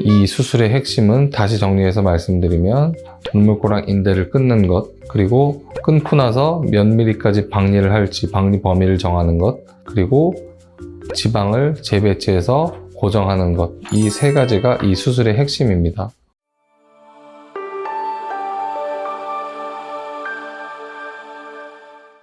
이 수술의 핵심은 다시 정리해서 말씀드리면 눈물꼬랑 인대를 끊는 것, 그리고 끊고 나서 몇 밀리까지 박리를 할지 박리 범위를 정하는 것, 그리고 지방을 재배치해서 고정하는 것, 이 세 가지가 이 수술의 핵심입니다.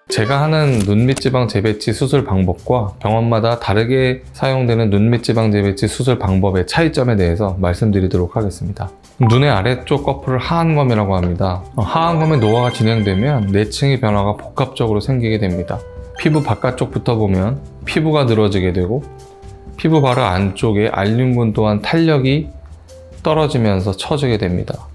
제가 하는 눈밑지방 재배치 수술 방법과 병원마다 다르게 사용되는 눈밑지방 재배치 수술 방법의 차이점에 대해서 말씀드리도록 하겠습니다. 눈의 아래쪽 커프를 하안검이라고 합니다. 하안검의 노화가 진행되면 내층의 변화가 복합적으로 생기게 됩니다. 피부 바깥쪽부터 보면 피부가 늘어지게 되고, 피부 바로 안쪽에 알륜근 또한 탄력이 떨어지면서 처지게 됩니다.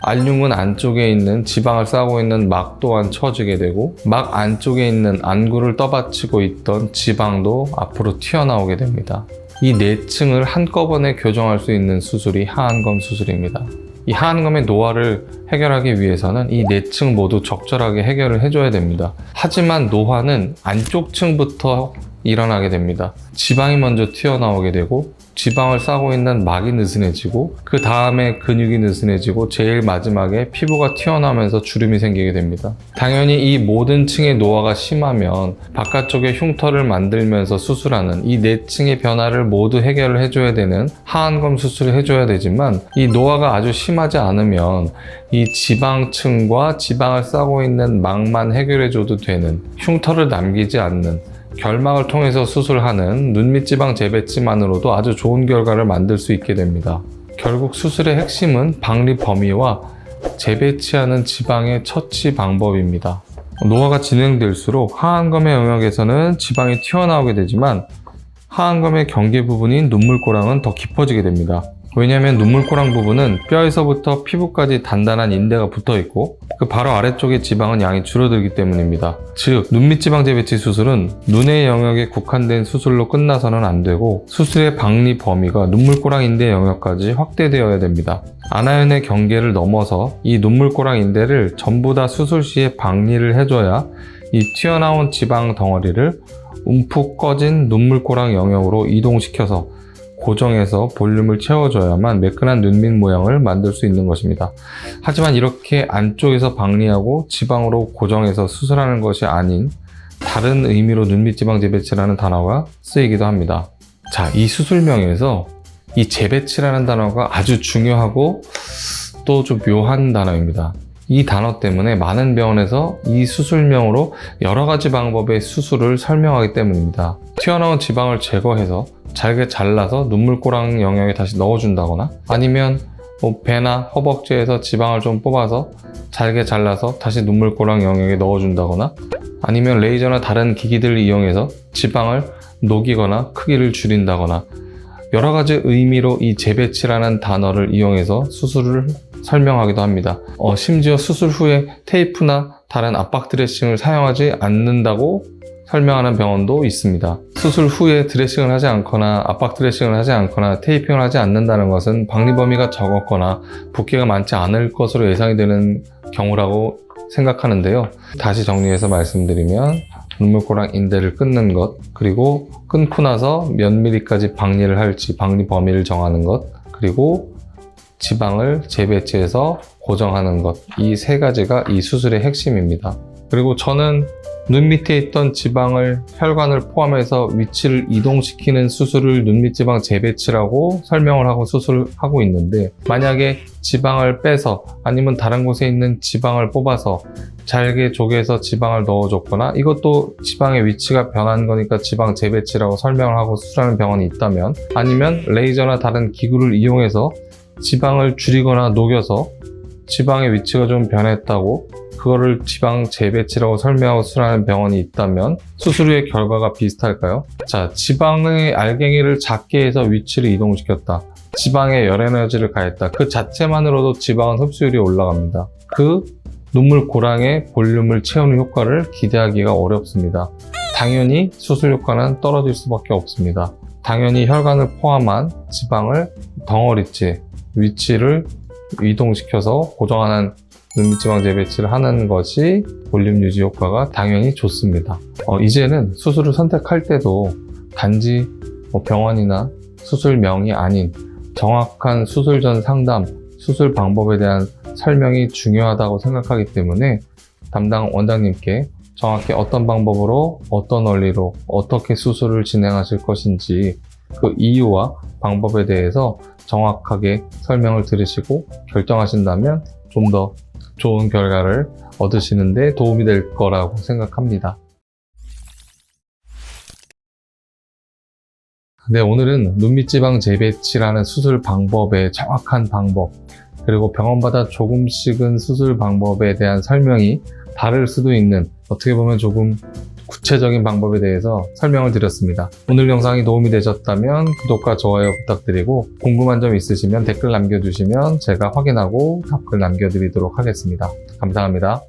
알륜근 안쪽에 있는 지방을 싸고 있는 막 또한 처지게 되고, 막 안쪽에 있는 안구를 떠받치고 있던 지방도 앞으로 튀어나오게 됩니다. 이 네 층을 한꺼번에 교정할 수 있는 수술이 하안검 수술입니다. 이 하안검의 노화를 해결하기 위해서는 이 네 층 모두 적절하게 해결을 해줘야 됩니다. 하지만 노화는 안쪽 층부터 일어나게 됩니다. 지방이 먼저 튀어나오게 되고, 지방을 싸고 있는 막이 느슨해지고, 그 다음에 근육이 느슨해지고, 제일 마지막에 피부가 튀어나오면서 주름이 생기게 됩니다. 당연히 이 모든 층의 노화가 심하면 바깥쪽에 흉터를 만들면서 수술하는 이 네 층의 변화를 모두 해결을 해줘야 되는 하안검 수술을 해줘야 되지만, 이 노화가 아주 심하지 않으면 이 지방층과 지방을 싸고 있는 막만 해결해줘도 되는, 흉터를 남기지 않는, 결막을 통해서 수술하는 눈밑지방 재배치만으로도 아주 좋은 결과를 만들 수 있게 됩니다. 결국 수술의 핵심은 박리 범위와 재배치하는 지방의 처치 방법입니다. 노화가 진행될수록 하안검의 영역에서는 지방이 튀어나오게 되지만, 하안검의 경계 부분인 눈물꼬랑은 더 깊어지게 됩니다. 왜냐하면 눈물꼬랑 부분은 뼈에서부터 피부까지 단단한 인대가 붙어 있고, 그 바로 아래쪽의 지방은 양이 줄어들기 때문입니다. 즉, 눈밑지방 재배치 수술은 눈의 영역에 국한된 수술로 끝나서는 안 되고, 수술의 박리 범위가 눈물꼬랑 인대 영역까지 확대되어야 됩니다. 아나연의 경계를 넘어서 이 눈물꼬랑 인대를 전부 다 수술 시에 박리를 해줘야 이 튀어나온 지방 덩어리를 움푹 꺼진 눈물꼬랑 영역으로 이동시켜서 고정해서 볼륨을 채워줘야만 매끈한 눈밑 모양을 만들 수 있는 것입니다. 하지만 이렇게 안쪽에서 박리하고 지방으로 고정해서 수술하는 것이 아닌 다른 의미로 눈밑지방 재배치라는 단어가 쓰이기도 합니다. 자, 이 수술명에서 이 재배치라는 단어가 아주 중요하고 또 좀 묘한 단어입니다. 이 단어 때문에 많은 병원에서 이 수술명으로 여러 가지 방법의 수술을 설명하기 때문입니다. 튀어나온 지방을 제거해서 잘게 잘라서 눈물꼬랑 영역에 다시 넣어준다거나, 아니면 배나 허벅지에서 지방을 좀 뽑아서 잘게 잘라서 다시 눈물꼬랑 영역에 넣어준다거나, 아니면 레이저나 다른 기기들을 이용해서 지방을 녹이거나 크기를 줄인다거나, 여러 가지 의미로 이 재배치라는 단어를 이용해서 수술을 설명하기도 합니다. 심지어 수술 후에 테이프나 다른 압박 드레싱을 사용하지 않는다고 설명하는 병원도 있습니다. 수술 후에 드레싱을 하지 않거나 압박 드레싱을 하지 않거나 테이핑을 하지 않는다는 것은 박리 범위가 적었거나 붓기가 많지 않을 것으로 예상이 되는 경우라고 생각하는데요. 다시 정리해서 말씀드리면 눈물꼬랑 인대를 끊는 것, 그리고 끊고 나서 몇 밀리까지 박리를 할지 박리 범위를 정하는 것, 그리고 지방을 재배치해서 고정하는 것, 이 세 가지가 이 수술의 핵심입니다. 그리고 저는 눈 밑에 있던 지방을 혈관을 포함해서 위치를 이동시키는 수술을 눈밑지방 재배치라고 설명을 하고 수술을 하고 있는데, 만약에 지방을 빼서 아니면 다른 곳에 있는 지방을 뽑아서 잘게 쪼개서 지방을 넣어줬거나, 이것도 지방의 위치가 변한 거니까 지방 재배치라고 설명을 하고 수술하는 병원이 있다면, 아니면 레이저나 다른 기구를 이용해서 지방을 줄이거나 녹여서 지방의 위치가 좀 변했다고 그거를 지방 재배치라고 설명하고 수술하는 병원이 있다면 수술 후의 결과가 비슷할까요? 자, 지방의 알갱이를 작게 해서 위치를 이동시켰다, 지방에 열 에너지를 가했다, 그 자체만으로도 지방은 흡수율이 올라갑니다. 그 눈물꼬랑의 볼륨을 채우는 효과를 기대하기가 어렵습니다. 당연히 수술 효과는 떨어질 수밖에 없습니다. 당연히 혈관을 포함한 지방을 덩어리째 위치를 이동시켜서 고정하는 눈밑지방 재배치를 하는 것이 볼륨 유지 효과가 당연히 좋습니다. 이제는 수술을 선택할 때도 단지 병원이나 수술명이 아닌 정확한 수술 전 상담, 수술 방법에 대한 설명이 중요하다고 생각하기 때문에 담당 원장님께 정확히 어떤 방법으로, 어떤 원리로, 어떻게 수술을 진행하실 것인지 그 이유와 방법에 대해서 정확하게 설명을 들으시고 결정하신다면 좀 더 좋은 결과를 얻으시는데 도움이 될 거라고 생각합니다. 네, 오늘은 눈밑지방 재배치라는 수술 방법의 정확한 방법, 그리고 병원마다 조금씩은 수술 방법에 대한 설명이 다를 수도 있는, 어떻게 보면 조금 구체적인 방법에 대해서 설명을 드렸습니다. 오늘 영상이 도움이 되셨다면 구독과 좋아요 부탁드리고, 궁금한 점 있으시면 댓글 남겨주시면 제가 확인하고 답글 남겨드리도록 하겠습니다. 감사합니다.